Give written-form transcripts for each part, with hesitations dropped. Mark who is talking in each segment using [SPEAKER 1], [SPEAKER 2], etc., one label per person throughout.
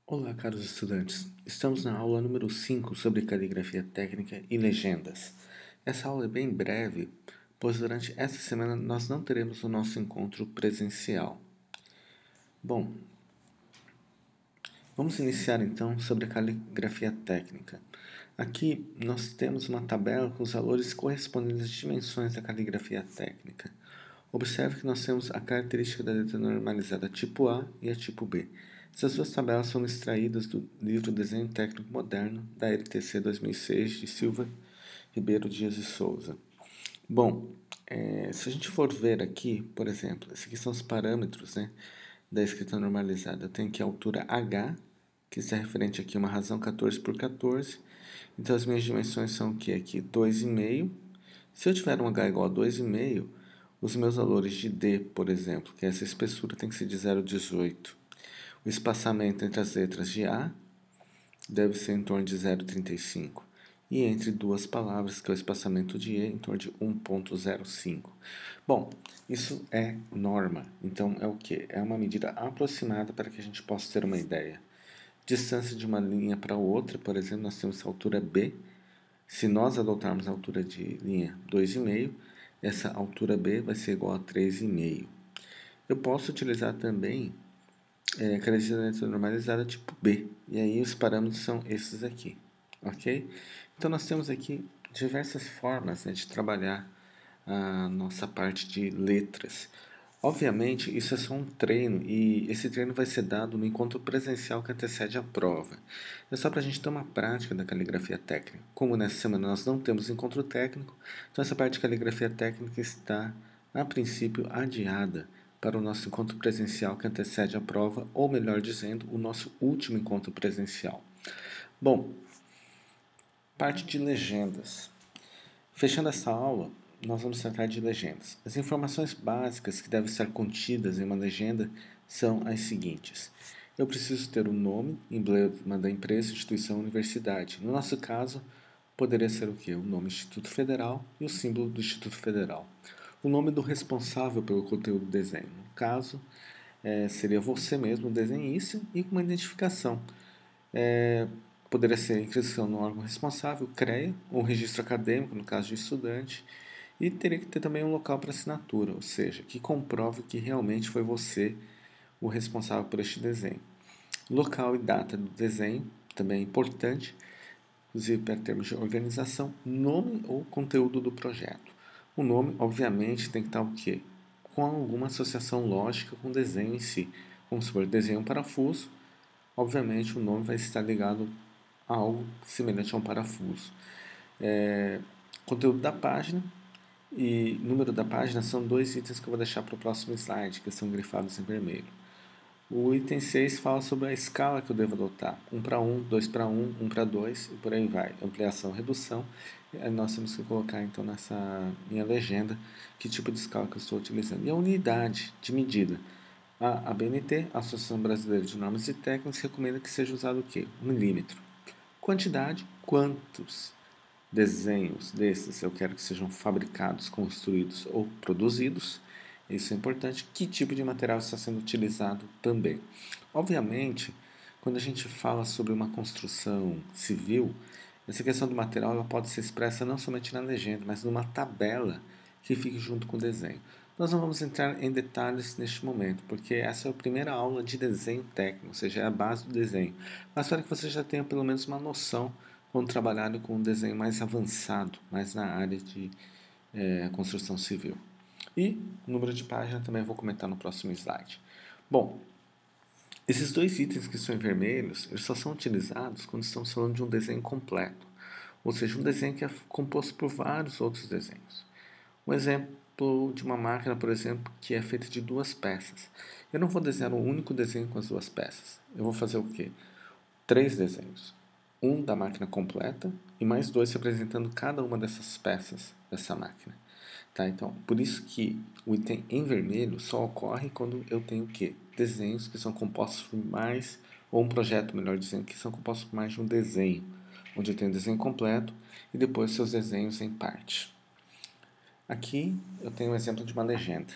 [SPEAKER 1] Olá, caros estudantes. Estamos na aula número 5 sobre caligrafia técnica e legendas. Essa aula é bem breve, pois durante esta semana nós não teremos o nosso encontro presencial. Bom, vamos iniciar então sobre a caligrafia técnica. Aqui nós temos uma tabela com os valores correspondentes às dimensões da caligrafia técnica. Observe que nós temos a característica da letra normalizada tipo A e a tipo B. Essas duas tabelas foram extraídas do livro Desenho Técnico Moderno, da LTC 2006, de Silva Ribeiro Dias e Souza. Bom, se a gente for ver aqui, por exemplo, esses aqui são os parâmetros, da escrita normalizada. Tem aqui a altura H, que está referente aqui a uma razão 14 por 14. Então, as minhas dimensões são o que? Aqui 2,5. Se eu tiver um H igual a 2,5, os meus valores de D, por exemplo, que é essa espessura, tem que ser de 0,18. O espaçamento entre as letras de A deve ser em torno de 0,35. E entre duas palavras, que é o espaçamento de E, em torno de 1,05. Bom, isso é norma. Então, é o que? É uma medida aproximada para que a gente possa ter uma ideia. Distância de uma linha para outra, por exemplo, nós temos a altura B. Se nós adotarmos a altura de linha 2,5, essa altura B vai ser igual a 3,5. Eu posso utilizar também característica normalizada tipo B. E aí os parâmetros são esses aqui, ok? Então nós temos aqui diversas formas de trabalhar a nossa parte de letras. Obviamente, isso é só um treino e esse treino vai ser dado no encontro presencial que antecede a prova. É só para a gente ter uma prática da caligrafia técnica. Como nessa semana nós não temos encontro técnico, então essa parte de caligrafia técnica está, a princípio, adiada para o nosso encontro presencial que antecede a prova, ou melhor dizendo, o nosso último encontro presencial. Bom, parte de legendas. Fechando essa aula, nós vamos tratar de legendas. As informações básicas que devem estar contidas em uma legenda são as seguintes. Eu preciso ter o nome, emblema da empresa, instituição, universidade. No nosso caso, poderia ser o quê? O nome Instituto Federal e o símbolo do Instituto Federal. O nome do responsável pelo conteúdo do desenho. No caso, seria você mesmo, o desenhista, e com uma identificação. Poderia ser inscrição no órgão responsável, CREA, ou registro acadêmico, no caso de estudante, e teria que ter também um local para assinatura, ou seja, que comprove que realmente foi você o responsável por este desenho. Local e data do desenho, também é importante, inclusive para termos de organização, nome ou conteúdo do projeto. O nome, obviamente, tem que estar o quê? Com alguma associação lógica com o desenho em si. Vamos supor, desenho um parafuso, obviamente o nome vai estar ligado a algo semelhante a um parafuso. Conteúdo da página e número da página são dois itens que eu vou deixar para o próximo slide, que são grifados em vermelho. O item 6 fala sobre a escala que eu devo adotar. 1 para 1, 2 para 1, 1 para 2 e por aí vai. Ampliação, redução. E nós temos que colocar então nessa minha legenda que tipo de escala que eu estou utilizando. E a unidade de medida. A ABNT, a Associação Brasileira de Normas e Técnicas, recomenda que seja usado o quê? 1 milímetro. Quantidade, quantos desenhos desses eu quero que sejam fabricados, construídos ou produzidos. Isso é importante. Que tipo de material está sendo utilizado também. Obviamente, quando a gente fala sobre uma construção civil, essa questão do material ela pode ser expressa não somente na legenda, mas numa tabela que fique junto com o desenho. Nós não vamos entrar em detalhes neste momento, porque essa é a primeira aula de desenho técnico, ou seja, é a base do desenho. Mas para que você já tenha pelo menos uma noção quando trabalhado com um desenho mais avançado, mais na área de construção civil. E o número de página também vou comentar no próximo slide. Bom, esses dois itens que estão em vermelhos, eles só são utilizados quando estamos falando de um desenho completo, ou seja, um desenho que é composto por vários outros desenhos. Um exemplo de uma máquina, por exemplo, que é feita de duas peças. Eu não vou desenhar um único desenho com as duas peças. Eu vou fazer o quê? 3 desenhos. Um da máquina completa e mais 2 representando cada uma dessas peças dessa máquina. Tá? Então, por isso que o item em vermelho só ocorre quando eu tenho o quê? Desenhos que são compostos por mais, ou um projeto, melhor dizendo, que são compostos por mais de um desenho, onde eu tenho o desenho completo e depois seus desenhos em parte. Aqui eu tenho um exemplo de uma legenda.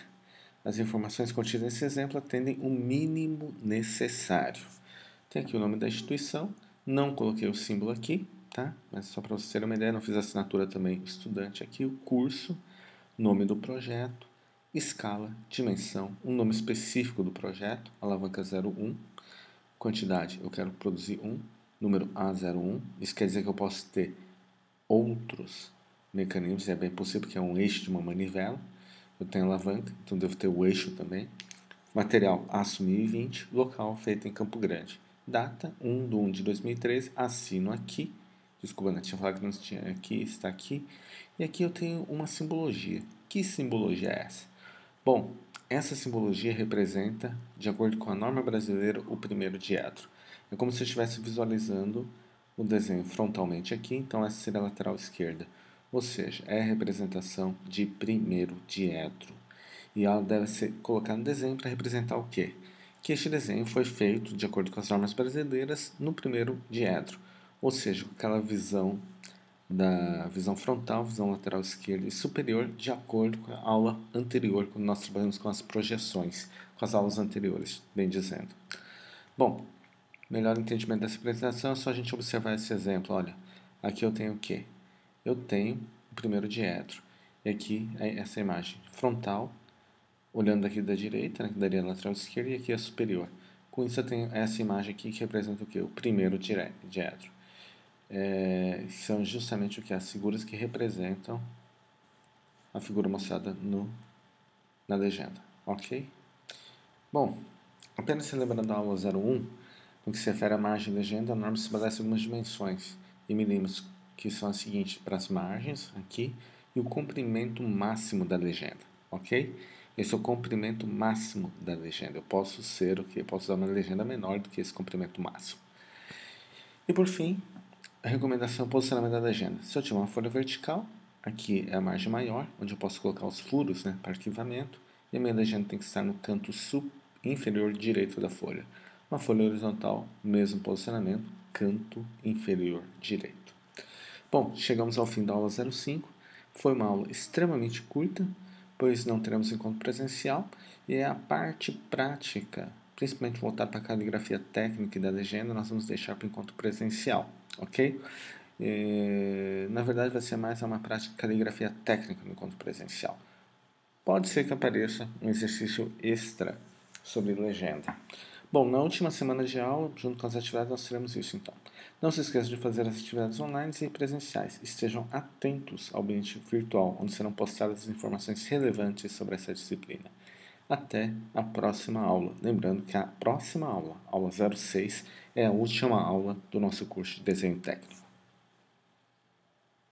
[SPEAKER 1] As informações contidas nesse exemplo atendem o mínimo necessário. Tem aqui o nome da instituição, não coloquei o símbolo aqui, tá? Mas só para você ter uma ideia, não fiz assinatura também estudante aqui, o curso, nome do projeto, escala, dimensão, um nome específico do projeto, alavanca 01, quantidade, eu quero produzir número A01, isso quer dizer que eu posso ter outros mecanismos, é bem possível porque é um eixo de uma manivela, eu tenho alavanca, então devo ter o eixo também, material aço 1020, local feito em Campo Grande, data 1/1 de 2013, assino aqui, desculpa, não tinha falado que não tinha aqui, está aqui, e aqui eu tenho uma simbologia. Que simbologia é essa? Bom, essa simbologia representa, de acordo com a norma brasileira, o primeiro diedro. É como se eu estivesse visualizando o desenho frontalmente aqui, então essa seria a lateral esquerda. Ou seja, é a representação de primeiro diedro. E ela deve ser colocada no desenho para representar o quê? Que este desenho foi feito, de acordo com as normas brasileiras, no primeiro diedro. Ou seja, com aquela visão da visão frontal, visão lateral esquerda e superior, de acordo com a aula anterior, quando nós trabalhamos com as projeções, com as aulas anteriores, bem dizendo. Bom, melhor entendimento dessa apresentação é só a gente observar esse exemplo. Olha, aqui eu tenho o quê? Eu tenho o primeiro diedro. E aqui é essa imagem frontal, olhando daqui da direita, né, que daria a lateral esquerda, e aqui a superior. Com isso eu tenho essa imagem aqui que representa o quê? O primeiro diedro. São justamente o que? As figuras que representam a figura mostrada na legenda, ok? Bom, apenas se lembrando da aula 01, no que se refere à margem e legenda, a norma estabelece algumas dimensões em milímetros, que são as seguintes, para as margens, aqui, e o comprimento máximo da legenda, ok? Esse é o comprimento máximo da legenda. Eu posso ser o que? Eu posso dar uma legenda menor do que esse comprimento máximo. E por fim, a recomendação é o posicionamento da legenda. Se eu tiver uma folha vertical, aqui é a margem maior, onde eu posso colocar os furos, né, para arquivamento, e a minha legenda tem que estar no canto inferior direito da folha. Uma folha horizontal, mesmo posicionamento, canto inferior direito. Bom, chegamos ao fim da aula 05. Foi uma aula extremamente curta, pois não teremos encontro presencial, e é a parte prática, principalmente voltada para a caligrafia técnica e da legenda, nós vamos deixar para o encontro presencial, ok? Na verdade, vai ser mais uma prática de caligrafia técnica no encontro presencial. Pode ser que apareça um exercício extra sobre legenda. Bom, na última semana de aula, junto com as atividades, nós teremos isso então. Não se esqueça de fazer as atividades online e presenciais. Estejam atentos ao ambiente virtual, onde serão postadas informações relevantes sobre essa disciplina. Até a próxima aula. Lembrando que a próxima aula, aula 06, é a última aula do nosso curso de desenho técnico.